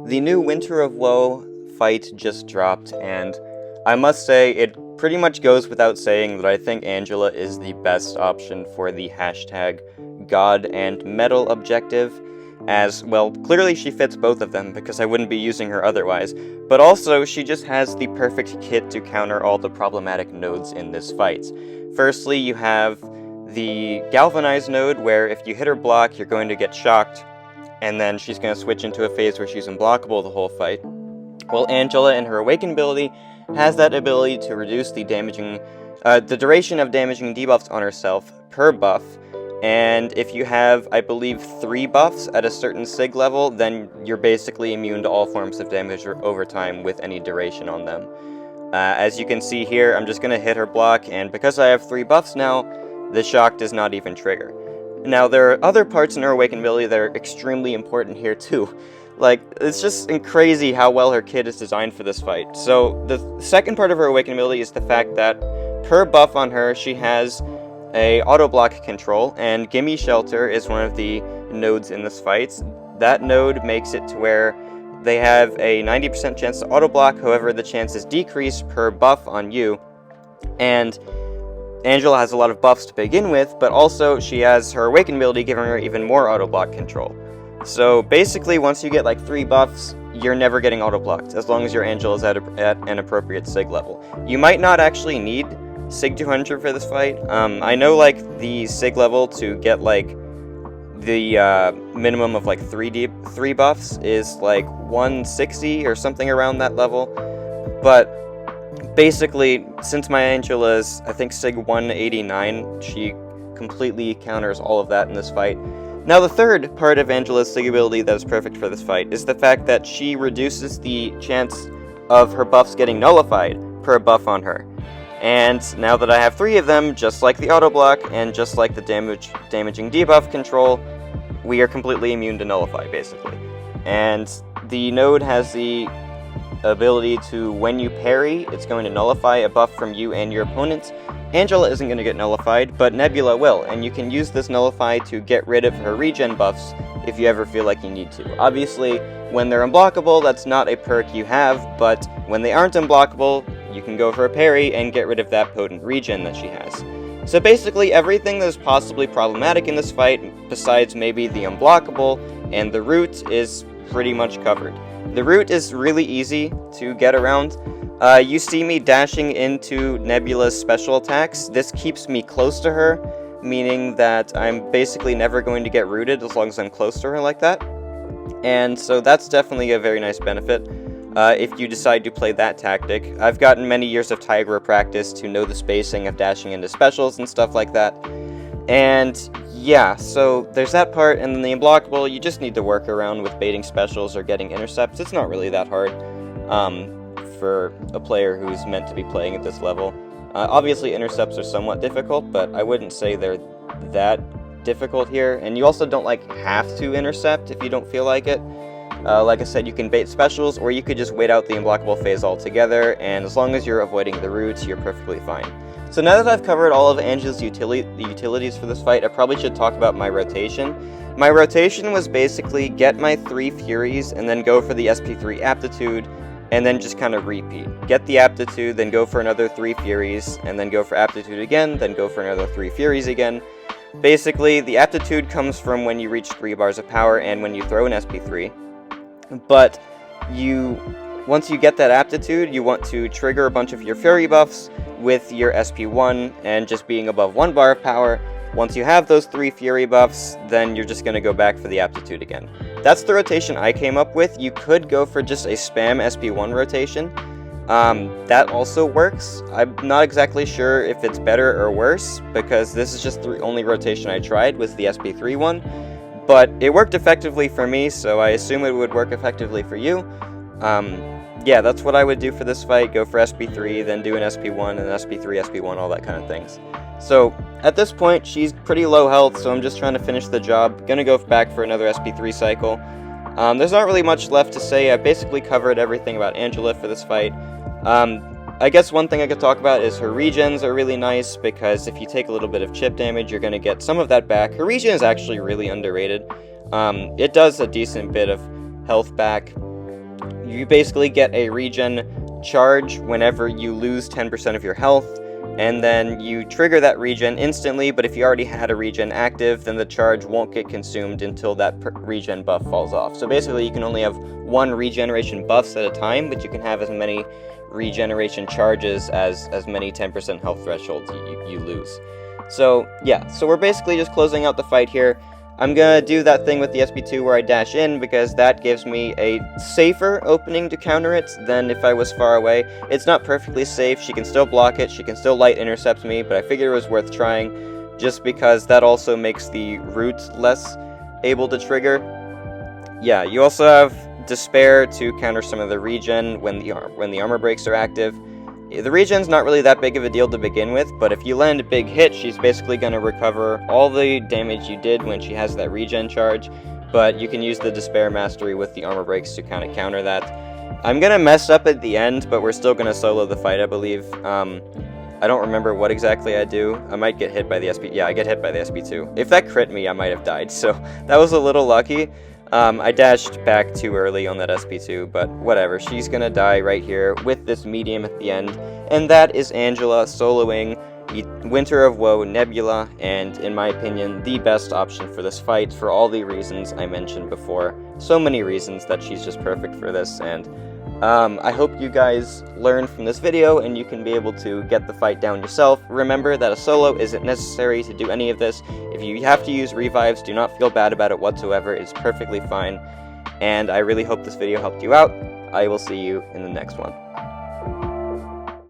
The new Winter of Woe fight just dropped, and I must say it pretty much goes without saying that I think Angela is the best option for the hashtag God and Metal objective, as, well, clearly she fits both of them because I wouldn't be using her otherwise, but also she just has the perfect kit to counter all the problematic nodes in this fight. Firstly, you have the Galvanize node, where if you hit her block, you're going to get shocked, and then she's going to switch into a phase where she's unblockable the whole fight. Well, Angela, in her Awaken ability, has that ability to reduce the duration of damaging debuffs on herself per buff, and if you have, I believe, 3 buffs at a certain sig level, then you're basically immune to all forms of damage over time with any duration on them. As you can see here, I'm just going to hit her block, and because I have 3 buffs now, the shock does not even trigger. Now, there are other parts in her Awaken ability that are extremely important here too. Like, it's just crazy how well her kit is designed for this fight. So, the second part of her Awaken ability is the fact that per buff on her, she has a auto block control, and Gimme Shelter is one of the nodes in this fight. That node makes it to where they have a 90% chance to auto block, however the chance is decreased per buff on you, and Angela has a lot of buffs to begin with, but also she has her Awaken ability giving her even more auto block control. So basically, once you get like 3 buffs, you're never getting auto blocked, as long as your Angela is at an appropriate sig level. You might not actually need Sig 200 for this fight. I know like the Sig level to get like the minimum of like 3 buffs is like 160 or something around that level, but basically, since my Angela is, I think, Sig 189, she completely counters all of that in this fight. Now, the third part of Angela's Sig ability that is perfect for this fight is the fact that she reduces the chance of her buffs getting nullified per buff on her. And now that I have 3 of them, just like the auto block and just like the damaging debuff control, we are completely immune to nullify, basically. And the node has the ability to, when you parry, it's going to nullify a buff from you and your opponents. Angela isn't going to get nullified, but Nebula will, and you can use this nullify to get rid of her regen buffs if you ever feel like you need to. Obviously, when they're unblockable, that's not a perk you have, but when they aren't unblockable, you can go for a parry and get rid of that potent regen that she has. So basically, everything that is possibly problematic in this fight, besides maybe the unblockable and the root, is pretty much covered. The route is really easy to get around. You see me dashing into Nebula's special attacks. This keeps me close to her, meaning that I'm basically never going to get rooted as long as I'm close to her like that. And so that's definitely a very nice benefit if you decide to play that tactic. I've gotten many years of Tigra practice to know the spacing of dashing into specials and stuff like that. And yeah, so there's that part, and then the unblockable, you just need to work around with baiting specials or getting intercepts. It's not really that hard for a player who's meant to be playing at this level. Obviously, intercepts are somewhat difficult, but I wouldn't say they're that difficult here, and you also don't like have to intercept if you don't feel like it. Like I said, you can bait specials, or you could just wait out the unblockable phase altogether, and as long as you're avoiding the roots, you're perfectly fine. So now that I've covered all of Angela's utilities for this fight, I probably should talk about my rotation. My rotation was basically get my 3 Furies, and then go for the SP3 Aptitude, and then just kind of repeat. Get the Aptitude, then go for another 3 Furies, and then go for Aptitude again, then go for another 3 Furies again. Basically, the Aptitude comes from when you reach 3 bars of power and when you throw an SP3, but once you get that Aptitude, you want to trigger a bunch of your Fury buffs with your SP1 and just being above 1 bar of power. Once you have those 3 Fury buffs, then you're just going to go back for the Aptitude again. That's the rotation I came up with. You could go for just a spam SP1 rotation. That also works. I'm not exactly sure if it's better or worse, because this is just the only rotation I tried, was the SP3 one. But it worked effectively for me, so I assume it would work effectively for you. Yeah, that's what I would do for this fight. Go for SP3, then do an SP1, and SP3, SP1, all that kind of things. So, at this point, she's pretty low health, so I'm just trying to finish the job. Gonna go back for another SP3 cycle. There's not really much left to say. I basically covered everything about Angela for this fight. I guess one thing I could talk about is her regens are really nice, because if you take a little bit of chip damage, you're gonna get some of that back. Her regen is actually really underrated. It does a decent bit of health back, You basically get a regen charge whenever you lose 10% of your health, and then you trigger that regen instantly, but if you already had a regen active, then the charge won't get consumed until that regen buff falls off. So basically you can only have one regeneration buffs at a time, but you can have as many regeneration charges as many 10% health thresholds you lose. So yeah, so we're basically just closing out the fight here. I'm gonna do that thing with the SP2 where I dash in, because that gives me a safer opening to counter it than if I was far away. It's not perfectly safe, she can still block it, she can still light intercept me, but I figured it was worth trying, just because that also makes the root less able to trigger. Yeah, you also have Despair to counter some of the regen when the armor breaks are active. The regen's not really that big of a deal to begin with, but if you land a big hit, she's basically going to recover all the damage you did when she has that regen charge, but you can use the Despair Mastery with the armor breaks to kind of counter that. I'm going to mess up at the end, but we're still going to solo the fight, I believe. I don't remember what exactly I do. I might get hit by the SP... Yeah, I get hit by the SP2. If that crit me, I might have died, so that was a little lucky. I dashed back too early on that SP2, but whatever, she's gonna die right here with this medium at the end, and that is Angela soloing Winter of Woe Nebula, and in my opinion, the best option for this fight for all the reasons I mentioned before. So many reasons that she's just perfect for this, and I hope you guys learned from this video and you can be able to get the fight down yourself. Remember that a solo isn't necessary to do any of this. If you have to use revives, do not feel bad about it whatsoever. It's perfectly fine. And I really hope this video helped you out. I will see you in the next one.